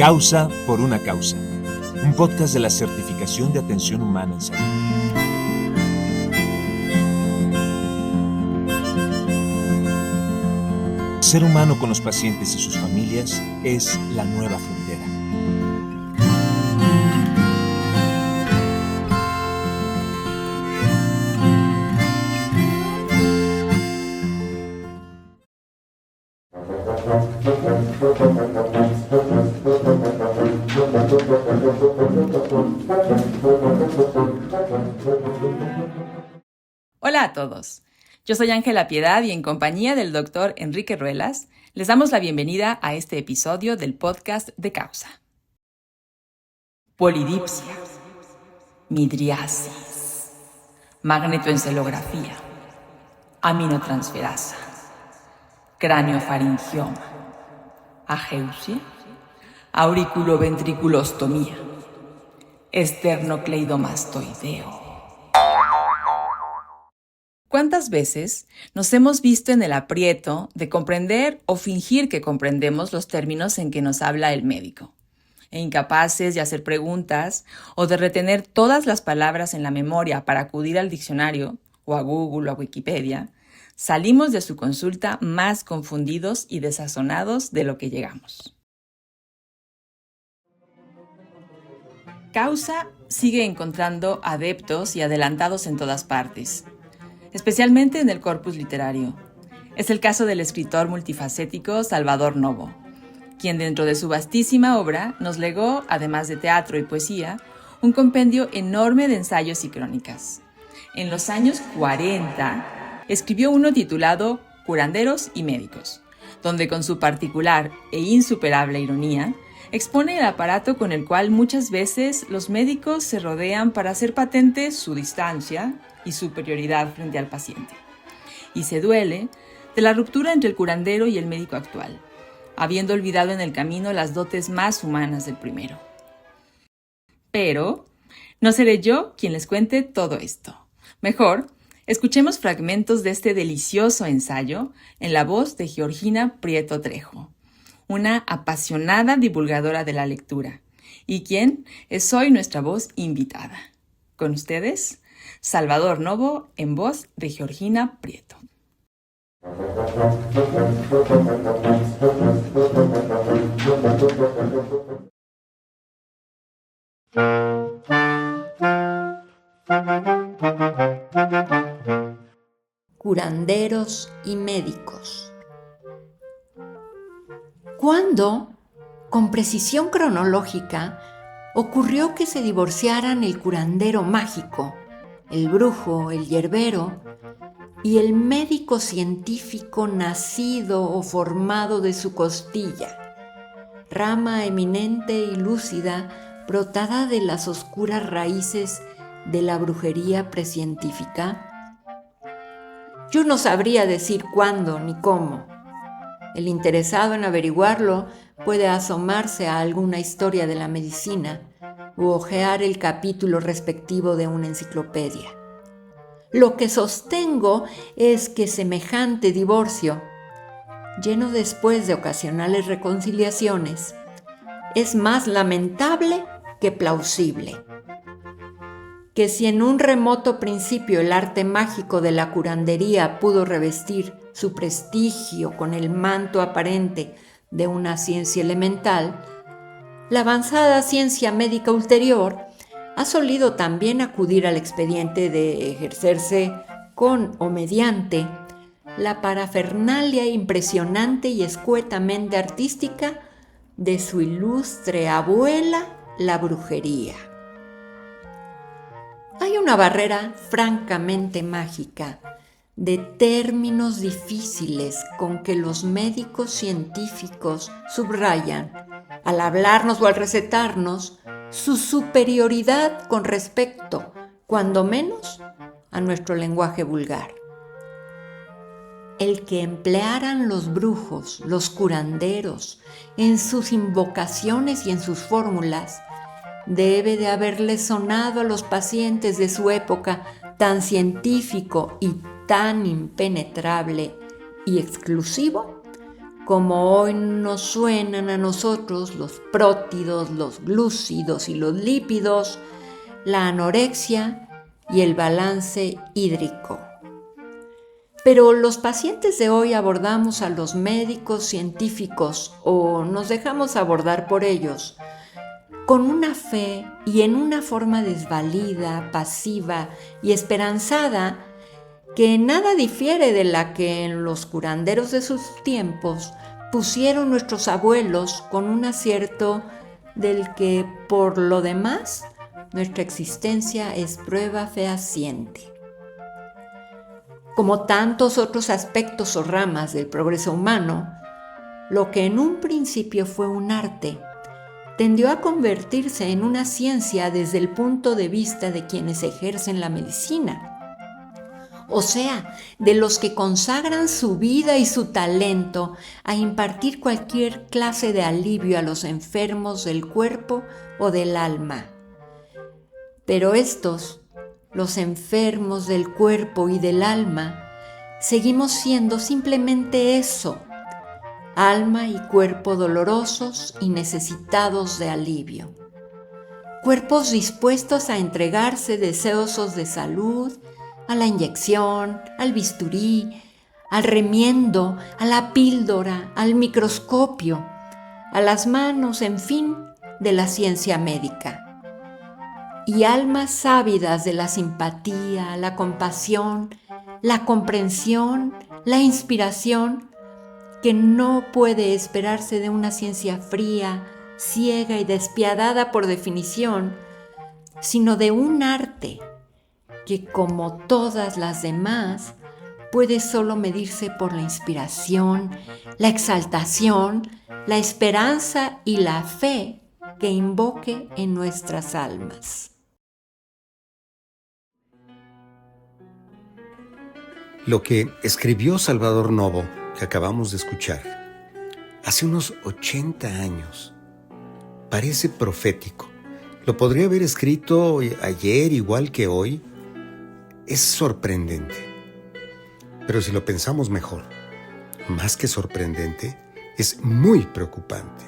Causa por una causa. Un podcast de la Certificación de Atención Humana en Salud. Ser humano con los pacientes y sus familias es la nueva frontera. Hola a todos, yo soy Ángela Piedad y en compañía del Dr. Enrique Ruelas les damos la bienvenida a este episodio del podcast de Causa. Polidipsia, midriasis, magnetoencefalografía, aminotransferasa, craniofaringioma, ageusia, auriculoventriculostomía, esternocleidomastoideo. ¿Cuántas veces nos hemos visto en el aprieto de comprender o fingir que comprendemos los términos en que nos habla el médico? E incapaces de hacer preguntas o de retener todas las palabras en la memoria para acudir al diccionario, o a Google o a Wikipedia, salimos de su consulta más confundidos y desazonados de lo que llegamos. Causa sigue encontrando adeptos y adelantados en todas partes, especialmente en el corpus literario. Es el caso del escritor multifacético Salvador Novo, quien dentro de su vastísima obra nos legó, además de teatro y poesía, un compendio enorme de ensayos y crónicas. En los años 40 escribió uno titulado Curanderos y Médicos, donde con su particular e insuperable ironía expone el aparato con el cual muchas veces los médicos se rodean para hacer patente su distancia y superioridad frente al paciente. Y se duele de la ruptura entre el curandero y el médico actual, habiendo olvidado en el camino las dotes más humanas del primero. Pero no seré yo quien les cuente todo esto. Mejor, escuchemos fragmentos de este delicioso ensayo en la voz de Georgina Prieto Trejo, una apasionada divulgadora de la lectura, y quien es hoy nuestra voz invitada. Con ustedes, Salvador Novo en voz de Georgina Prieto. Curanderos y médicos. ¿Cuándo, con precisión cronológica, ocurrió que se divorciaran el curandero mágico, el brujo, el yerbero, y el médico científico nacido o formado de su costilla, rama eminente y lúcida brotada de las oscuras raíces de la brujería precientífica? Yo no sabría decir cuándo ni cómo. El interesado en averiguarlo puede asomarse a alguna historia de la medicina u hojear el capítulo respectivo de una enciclopedia. Lo que sostengo es que semejante divorcio, lleno después de ocasionales reconciliaciones, es más lamentable que plausible. Que si en un remoto principio el arte mágico de la curandería pudo revestir su prestigio con el manto aparente de una ciencia elemental, la avanzada ciencia médica ulterior ha solido también acudir al expediente de ejercerse con o mediante la parafernalia impresionante y escuetamente artística de su ilustre abuela, la brujería. Hay una barrera francamente mágica de términos difíciles con que los médicos científicos subrayan, al hablarnos o al recetarnos, su superioridad con respecto, cuando menos, a nuestro lenguaje vulgar. El que emplearan los brujos, los curanderos, en sus invocaciones y en sus fórmulas, debe de haberle sonado a los pacientes de su época tan científico y tan impenetrable y exclusivo como hoy nos suenan a nosotros los prótidos, los glúcidos y los lípidos, la anorexia y el balance hídrico. Pero los pacientes de hoy abordamos a los médicos científicos o nos dejamos abordar por ellos con una fe y en una forma desvalida, pasiva y esperanzada que nada difiere de la que en los curanderos de sus tiempos pusieron nuestros abuelos con un acierto del que, por lo demás, nuestra existencia es prueba fehaciente. Como tantos otros aspectos o ramas del progreso humano, lo que en un principio fue un arte, tendió a convertirse en una ciencia desde el punto de vista de quienes ejercen la medicina. O sea, de los que consagran su vida y su talento a impartir cualquier clase de alivio a los enfermos del cuerpo o del alma. Pero estos, los enfermos del cuerpo y del alma, seguimos siendo simplemente eso, alma y cuerpo dolorosos y necesitados de alivio. Cuerpos dispuestos a entregarse deseosos de salud, a la inyección, al bisturí, al remiendo, a la píldora, al microscopio, a las manos, en fin, de la ciencia médica. Y almas ávidas de la simpatía, la compasión, la comprensión, la inspiración, que no puede esperarse de una ciencia fría, ciega y despiadada por definición, sino de un arte que, como todas las demás, puede solo medirse por la inspiración, la exaltación, la esperanza y la fe que invoque en nuestras almas. Lo que escribió Salvador Novo, que acabamos de escuchar, hace unos 80 años, parece profético. Lo podría haber escrito ayer igual que hoy. Es sorprendente. Pero si lo pensamos mejor, más que sorprendente, es muy preocupante.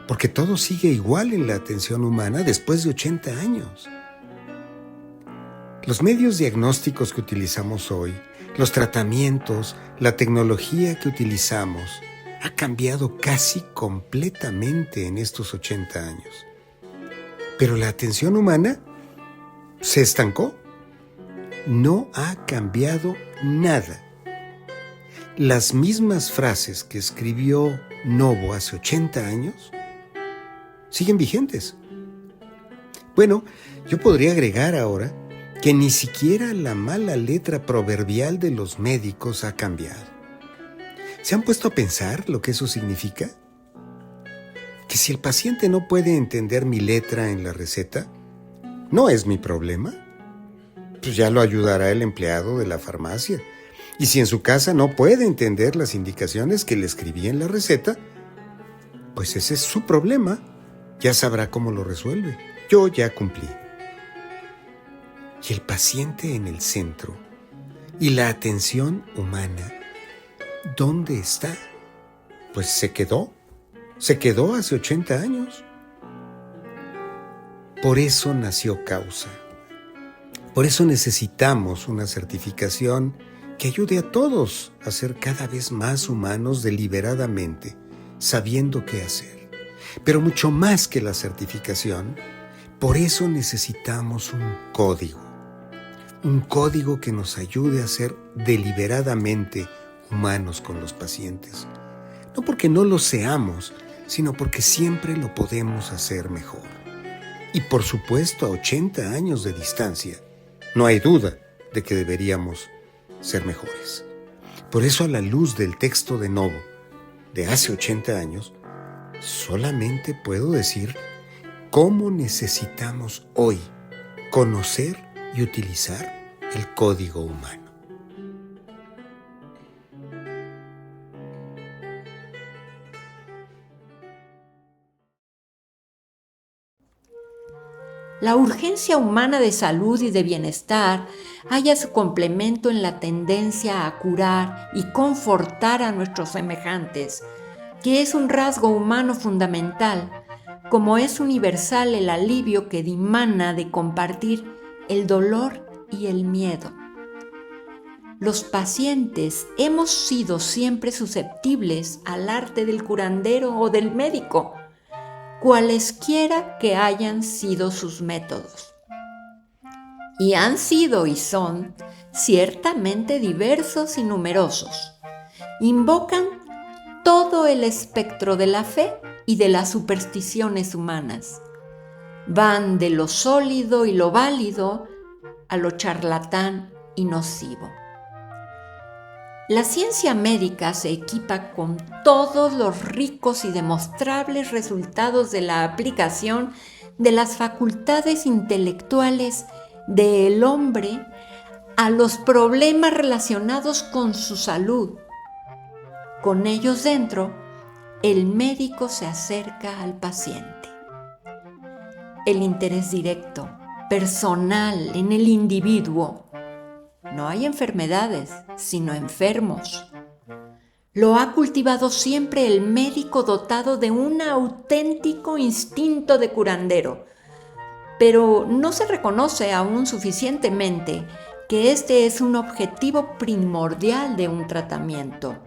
Porque todo sigue igual en la atención humana después de 80 años. Los medios diagnósticos que utilizamos hoy, los tratamientos, la tecnología que utilizamos, ha cambiado casi completamente en estos 80 años. Pero la atención humana se estancó. No ha cambiado nada. Las mismas frases que escribió Novo hace 80 años siguen vigentes. Bueno, yo podría agregar ahora que ni siquiera la mala letra proverbial de los médicos ha cambiado. ¿Se han puesto a pensar lo que eso significa? Que si el paciente no puede entender mi letra en la receta, no es mi problema. Pues ya lo ayudará el empleado de la farmacia. Y si en su casa no puede entender las indicaciones que le escribí en la receta, pues ese es su problema. Ya sabrá cómo lo resuelve. Yo ya cumplí. Y el paciente en el centro y la atención humana, ¿dónde está? Pues se quedó hace 80 años. Por eso nació Causa. Por eso necesitamos una certificación que ayude a todos a ser cada vez más humanos deliberadamente, sabiendo qué hacer. Pero mucho más que la certificación, por eso necesitamos un código que nos ayude a ser deliberadamente humanos con los pacientes. No porque no lo seamos, sino porque siempre lo podemos hacer mejor. Y por supuesto, a 80 años de distancia, no hay duda de que deberíamos ser mejores. Por eso, a la luz del texto de Novo de hace 80 años, solamente puedo decir cómo necesitamos hoy conocer y utilizar el código humano. la urgencia humana de salud y de bienestar halla su complemento en la tendencia a curar y confortar a nuestros semejantes, que es un rasgo humano fundamental, como es universal el alivio que dimana de compartir el dolor y el miedo. Los pacientes hemos sido siempre susceptibles al arte del curandero o del médico, cualesquiera que hayan sido sus métodos. Y han sido y son ciertamente diversos y numerosos. Invocan todo el espectro de la fe y de las supersticiones humanas. Van de lo sólido y lo válido a lo charlatán y nocivo. La ciencia médica se equipa con todos los ricos y demostrables resultados de la aplicación de las facultades intelectuales del hombre a los problemas relacionados con su salud. Con ellos dentro, el médico se acerca al paciente. El interés directo, personal en el individuo. No hay enfermedades, sino enfermos. Lo ha cultivado siempre el médico dotado de un auténtico instinto de curandero, pero no se reconoce aún suficientemente que este es un objetivo primordial de un tratamiento.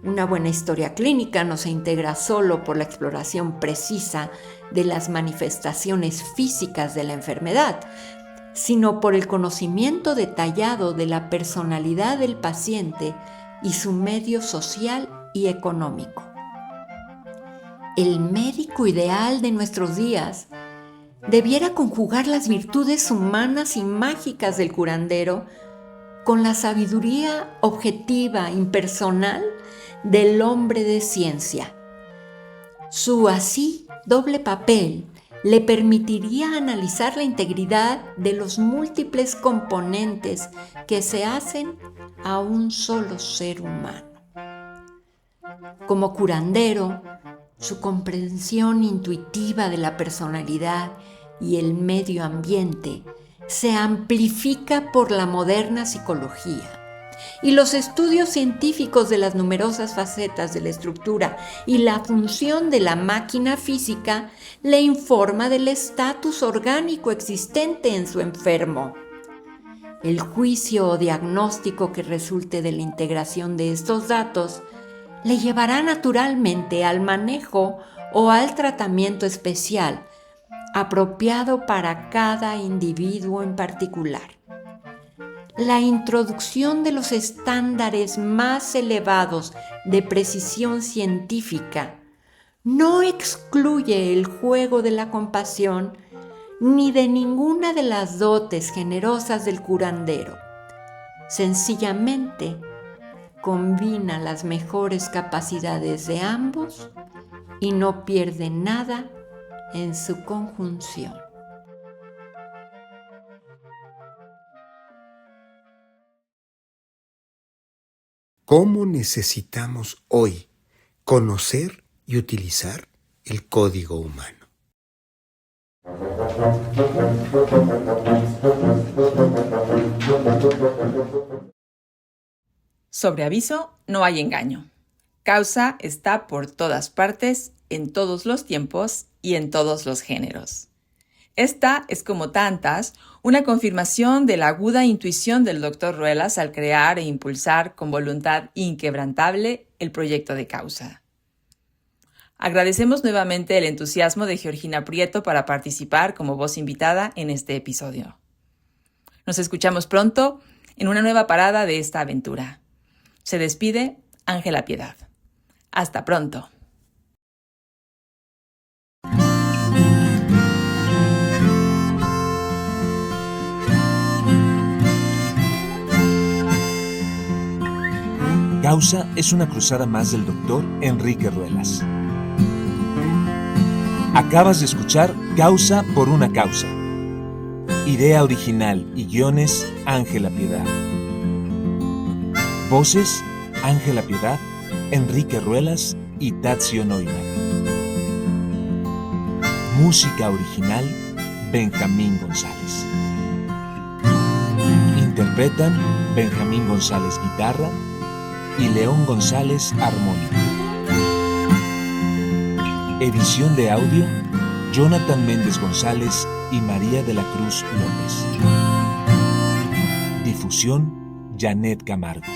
Una buena historia clínica no se integra solo por la exploración precisa de las manifestaciones físicas de la enfermedad, sino por el conocimiento detallado de la personalidad del paciente y su medio social y económico. El médico ideal de nuestros días debiera conjugar las virtudes humanas y mágicas del curandero con la sabiduría objetiva, impersonal del hombre de ciencia. Su así doble papel le permitiría analizar la integridad de los múltiples componentes que se hacen a un solo ser humano. Como curandero, su comprensión intuitiva de la personalidad y el medio ambiente se amplifica por la moderna psicología, y los estudios científicos de las numerosas facetas de la estructura y la función de la máquina física le informa del estatus orgánico existente en su enfermo. El juicio o diagnóstico que resulte de la integración de estos datos le llevará naturalmente al manejo o al tratamiento especial, apropiado para cada individuo en particular. La introducción de los estándares más elevados de precisión científica no excluye el juego de la compasión ni de ninguna de las dotes generosas del curandero. Sencillamente, combina las mejores capacidades de ambos y no pierde nada en su conjunción. ¿Cómo necesitamos hoy conocer y utilizar el código humano? Sobre aviso, no hay engaño. Causa está por todas partes, en todos los tiempos y en todos los géneros. Esta es, como tantas, una confirmación de la aguda intuición del Dr. Ruelas al crear e impulsar con voluntad inquebrantable el proyecto de Causa. Agradecemos nuevamente el entusiasmo de Georgina Prieto para participar como voz invitada en este episodio. Nos escuchamos pronto en una nueva parada de esta aventura. Se despide Ángela Piedad. Hasta pronto. Causa es una cruzada más del Dr. Enrique Ruelas. Acabas de escuchar Causa por una causa. Idea original y guiones, Ángela Piedad. Voces, Ángela Piedad, Enrique Ruelas y Tadzio Neumann. Música original, Benjamín González. Interpretan Benjamín González guitarra y León González armónica. Edición de audio, Jonathan Méndez González y María de la Cruz López. Difusión, Janet Camargo.